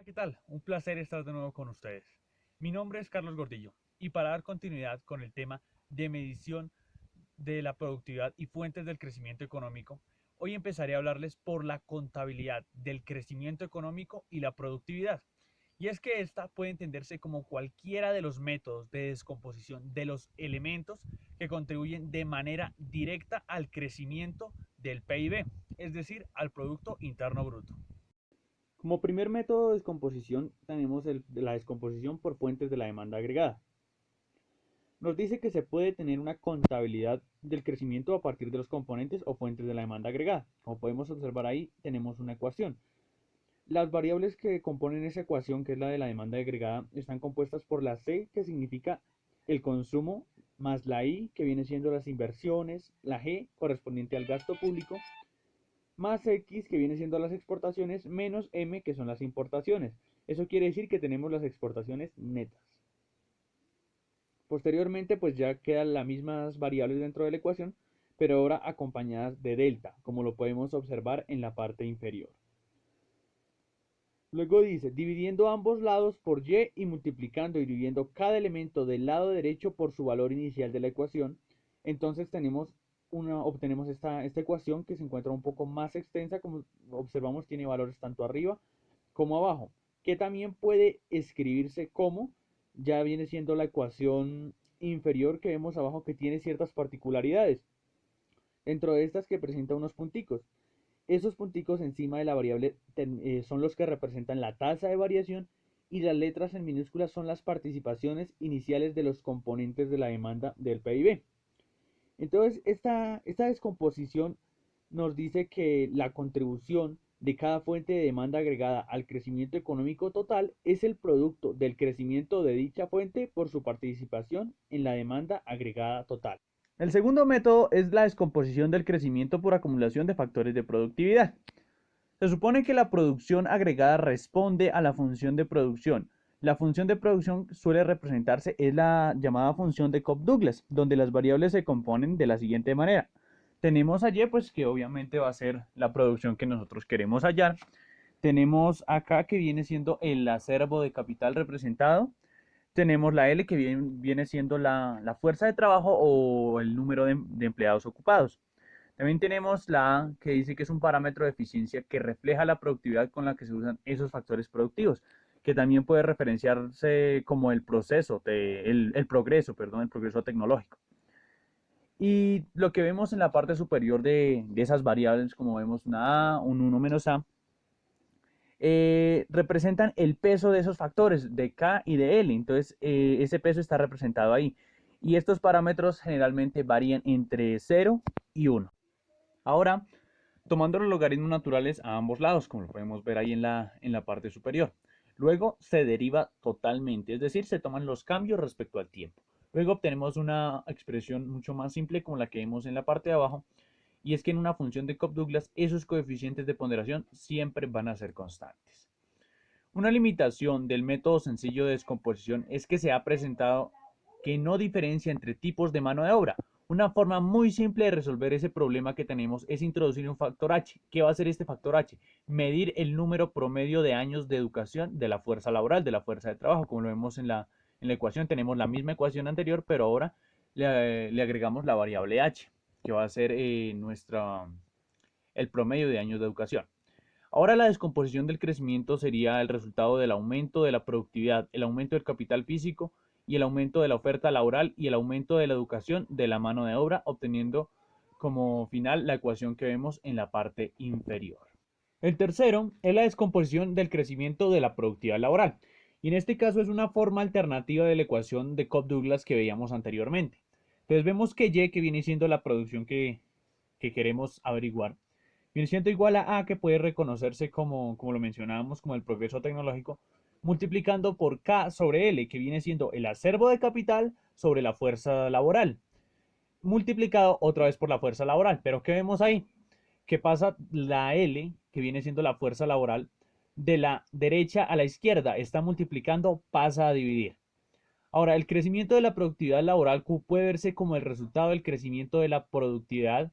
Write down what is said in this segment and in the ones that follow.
¿Qué tal? Un placer estar de nuevo con ustedes. Mi nombre es Carlos Gordillo y para dar continuidad con el tema de medición de la productividad y fuentes del crecimiento económico, hoy empezaré a hablarles por la contabilidad del crecimiento económico y la productividad. Y es que esta puede entenderse como cualquiera de los métodos de descomposición de los elementos que contribuyen de manera directa al crecimiento del PIB, es decir, al Producto Interno Bruto. Como primer método de descomposición tenemos la descomposición por fuentes de la demanda agregada. Nos dice que se puede tener una contabilidad del crecimiento a partir de los componentes o fuentes de la demanda agregada. Como podemos observar ahí, tenemos una ecuación. Las variables que componen esa ecuación, que es la de la demanda agregada, están compuestas por la C, que significa el consumo, más la I, que viene siendo las inversiones, la G, correspondiente al gasto público, más X, que viene siendo las exportaciones, menos M, que son las importaciones. Eso quiere decir que tenemos las exportaciones netas. Posteriormente, pues ya quedan las mismas variables dentro de la ecuación, pero ahora acompañadas de delta, como lo podemos observar en la parte inferior. Luego dice, dividiendo ambos lados por y y multiplicando y dividiendo cada elemento del lado derecho por su valor inicial de la ecuación, entonces obtenemos esta ecuación que se encuentra un poco más extensa, como observamos tiene valores tanto arriba como abajo, que también puede escribirse como, ya viene siendo la ecuación inferior que vemos abajo que tiene ciertas particularidades, dentro de estas que presenta unos punticos. Esos punticos encima de la variable son los que representan la tasa de variación y las letras en minúsculas son las participaciones iniciales de los componentes de la demanda del PIB. Entonces, esta descomposición nos dice que la contribución de cada fuente de demanda agregada al crecimiento económico total es el producto del crecimiento de dicha fuente por su participación en la demanda agregada total. El segundo método es la descomposición del crecimiento por acumulación de factores de productividad. Se supone que la producción agregada responde a la función de producción. La función de producción suele representarse, es la llamada función de Cobb-Douglas, donde las variables se componen de la siguiente manera. Tenemos a Y, pues que obviamente va a ser la producción que nosotros queremos hallar. Tenemos acá que viene siendo el acervo de capital representado. Tenemos la L que viene siendo la fuerza de trabajo o el número de empleados ocupados. También tenemos la A, que dice que es un parámetro de eficiencia que refleja la productividad con la que se usan esos factores productivos, que también puede referenciarse como el proceso, el progreso, perdón, el progreso tecnológico. Y lo que vemos en la parte superior de esas variables, como vemos una A, un 1 menos A, representan el peso de esos factores, de K y de L. Entonces, ese peso está representado ahí. Y estos parámetros generalmente varían entre 0 y 1. Ahora, tomando los logaritmos naturales a ambos lados, como lo podemos ver ahí en la parte superior. Luego se deriva totalmente, es decir, se toman los cambios respecto al tiempo. Luego obtenemos una expresión mucho más simple como la que vemos en la parte de abajo, y es que en una función de Cobb-Douglas esos coeficientes de ponderación siempre van a ser constantes. Una limitación del método sencillo de descomposición es que se ha presentado que no diferencia entre tipos de mano de obra. Una forma muy simple de resolver ese problema que tenemos es introducir un factor H. ¿Qué va a hacer este factor H? Medir el número promedio de años de educación de la fuerza laboral, de la fuerza de trabajo. Como lo vemos en la ecuación, tenemos la misma ecuación anterior, pero ahora le agregamos la variable H, que va a ser el promedio de años de educación. Ahora la descomposición del crecimiento sería el resultado del aumento de la productividad, el aumento del capital físico y el aumento de la oferta laboral y el aumento de la educación de la mano de obra, obteniendo como final la ecuación que vemos en la parte inferior. El tercero es la descomposición del crecimiento de la productividad laboral. Y en este caso es una forma alternativa de la ecuación de Cobb-Douglas que veíamos anteriormente. Entonces vemos que Y, que viene siendo la producción que queremos averiguar, viene siendo igual a que puede reconocerse como lo mencionábamos, como el progreso tecnológico, multiplicando por K sobre L, que viene siendo el acervo de capital sobre la fuerza laboral, multiplicado otra vez por la fuerza laboral. Pero ¿qué vemos ahí? Que pasa la L, que viene siendo la fuerza laboral, de la derecha a la izquierda, está multiplicando, pasa a dividir. Ahora, el crecimiento de la productividad laboral puede verse como el resultado del crecimiento de la productividad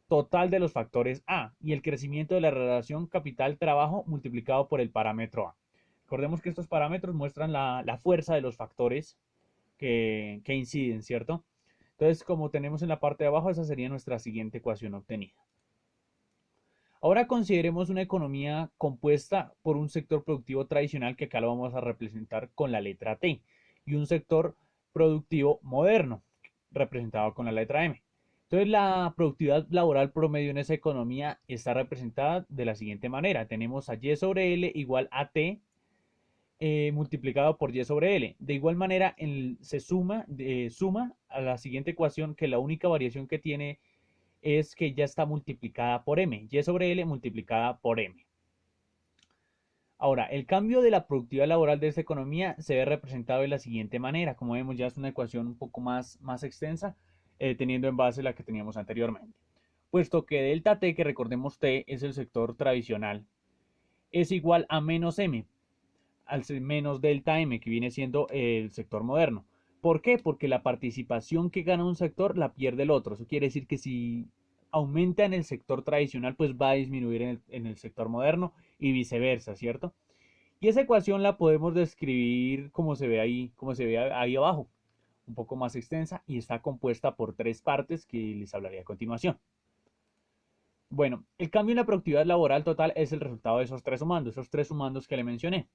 total de los factores A y el crecimiento de la relación capital-trabajo multiplicado por el parámetro A. Recordemos que estos parámetros muestran la fuerza de los factores que inciden, ¿cierto? Entonces, como tenemos en la parte de abajo, esa sería nuestra siguiente ecuación obtenida. Ahora consideremos una economía compuesta por un sector productivo tradicional, que acá lo vamos a representar con la letra T, y un sector productivo moderno, representado con la letra M. Entonces, la productividad laboral promedio en esa economía está representada de la siguiente manera. Tenemos a Y sobre L igual a T multiplicado por Y sobre L. De igual manera, se suma a la siguiente ecuación, que la única variación que tiene es que ya está multiplicada por M. Y sobre L multiplicada por M. Ahora, el cambio de la productividad laboral de esta economía se ve representado de la siguiente manera. Como vemos, ya es una ecuación un poco más extensa, teniendo en base la que teníamos anteriormente. Puesto que delta T, que recordemos T es el sector tradicional, es igual a menos M, al menos delta M, que viene siendo el sector moderno. ¿Por qué? Porque la participación que gana un sector la pierde el otro. Eso quiere decir que si aumenta en el sector tradicional, pues va a disminuir en el sector moderno y viceversa, ¿cierto? Y esa ecuación la podemos describir como se ve ahí abajo, un poco más extensa, y está compuesta por tres partes que les hablaré a continuación. Bueno, el cambio en la productividad laboral total es el resultado de esos tres sumandos que le mencioné.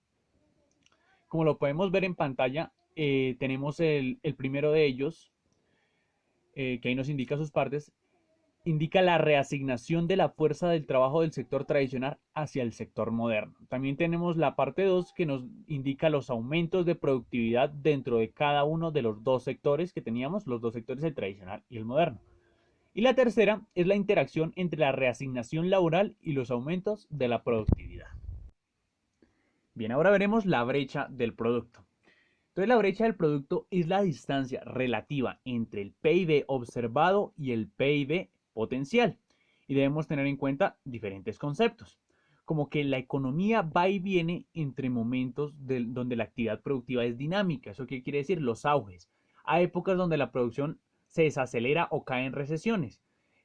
Como lo podemos ver en pantalla, tenemos el primero de ellos, que ahí nos indica sus partes, indica la reasignación de la fuerza del trabajo del sector tradicional hacia el sector moderno. También tenemos la parte 2, que nos indica los aumentos de productividad dentro de cada uno de los dos sectores que teníamos, los dos sectores, el tradicional y el moderno. Y la tercera es la interacción entre la reasignación laboral y los aumentos de la productividad. Bien, ahora veremos la brecha del producto. Entonces, la brecha del producto es la distancia relativa entre el PIB observado y el PIB potencial. Y debemos tener en cuenta diferentes conceptos, como que la economía va y viene entre momentos donde la actividad productiva es dinámica. ¿Eso qué quiere decir? Los auges. Hay épocas donde la producción se desacelera o cae en recesiones.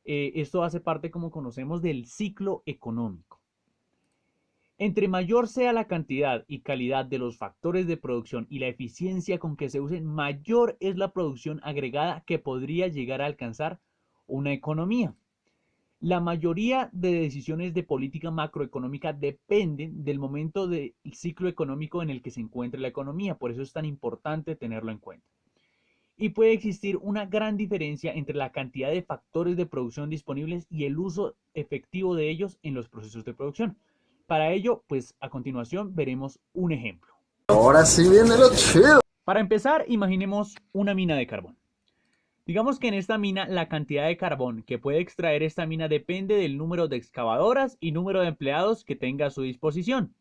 Esto hace parte, como conocemos, del ciclo económico. Entre mayor sea la cantidad y calidad de los factores de producción y la eficiencia con que se usen, mayor es la producción agregada que podría llegar a alcanzar una economía. La mayoría de decisiones de política macroeconómica dependen del momento del ciclo económico en el que se encuentre la economía, por eso es tan importante tenerlo en cuenta. Y puede existir una gran diferencia entre la cantidad de factores de producción disponibles y el uso efectivo de ellos en los procesos de producción. Para ello, pues a continuación veremos un ejemplo. Ahora sí viene lo chido. Para empezar, imaginemos una mina de carbón. Digamos que en esta mina la cantidad de carbón que puede extraer esta mina depende del número de excavadoras y número de empleados que tenga a su disposición.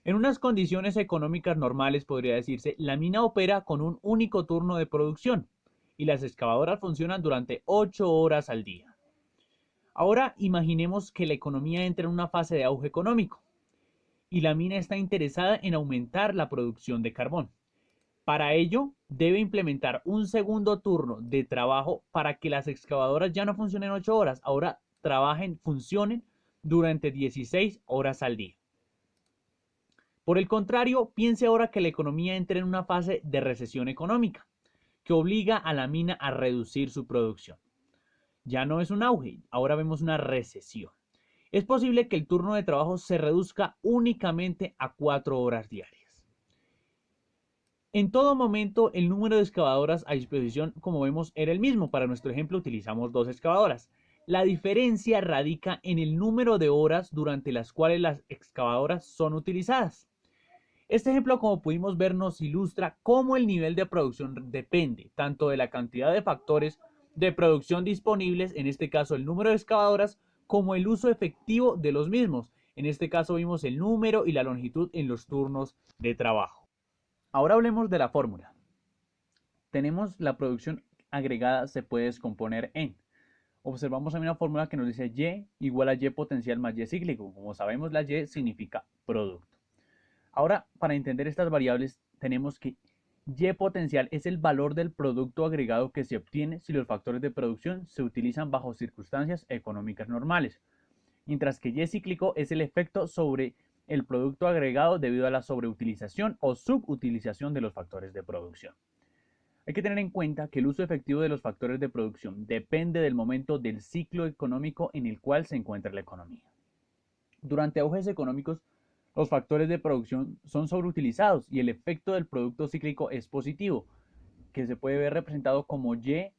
En unas condiciones económicas normales, podría decirse, la mina opera con un único turno de producción y las excavadoras funcionan durante 8 horas al día. Ahora imaginemos que la economía entra en una fase de auge económico y la mina está interesada en aumentar la producción de carbón. Para ello, debe implementar un segundo turno de trabajo para que las excavadoras ya no funcionen 8 horas, ahora funcionen durante 16 horas al día. Por el contrario, piense ahora que la economía entra en una fase de recesión económica, que obliga a la mina a reducir su producción. Ya no es un auge, ahora vemos una recesión. Es posible que el turno de trabajo se reduzca únicamente a 4 horas diarias. En todo momento, el número de excavadoras a disposición, como vemos, era el mismo. Para nuestro ejemplo, utilizamos 2 excavadoras. La diferencia radica en el número de horas durante las cuales las excavadoras son utilizadas. Este ejemplo, como pudimos ver, nos ilustra cómo el nivel de producción depende tanto de la cantidad de factores de producción disponibles, en este caso el número de excavadoras, como el uso efectivo de los mismos. En este caso vimos el número y la longitud en los turnos de trabajo. Ahora hablemos de la fórmula. Tenemos la producción agregada se puede descomponer en. Observamos también una fórmula que nos dice Y igual a Y potencial más Y cíclico. Como sabemos, la Y significa producto. Ahora, para entender estas variables, tenemos que Y potencial es el valor del producto agregado que se obtiene si los factores de producción se utilizan bajo circunstancias económicas normales, mientras que Y cíclico es el efecto sobre el producto agregado debido a la sobreutilización o subutilización de los factores de producción. Hay que tener en cuenta que el uso efectivo de los factores de producción depende del momento del ciclo económico en el cual se encuentra la economía. Durante auges económicos, los factores de producción son sobreutilizados y el efecto del producto cíclico es positivo, que se puede ver representado como Y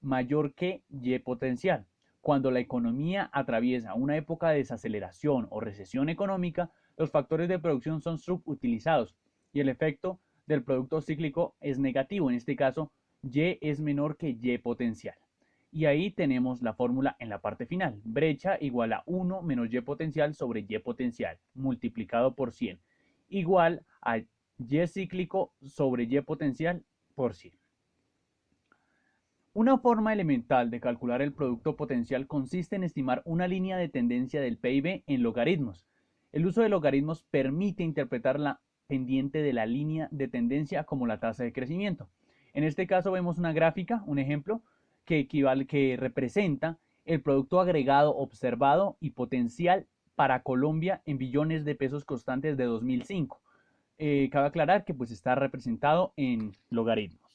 mayor que Y potencial. Cuando la economía atraviesa una época de desaceleración o recesión económica, los factores de producción son subutilizados y el efecto del producto cíclico es negativo. En este caso, Y es menor que Y potencial. Y ahí tenemos la fórmula en la parte final. Brecha igual a 1 menos Y potencial sobre Y potencial multiplicado por 100 igual a Y cíclico sobre Y potencial por 100. Una forma elemental de calcular el producto potencial consiste en estimar una línea de tendencia del PIB en logaritmos. El uso de logaritmos permite interpretar la pendiente de la línea de tendencia como la tasa de crecimiento. En este caso vemos una gráfica, un ejemplo, que representa el producto agregado observado y potencial para Colombia en billones de pesos constantes de 2005. Cabe aclarar que pues está representado en logaritmos.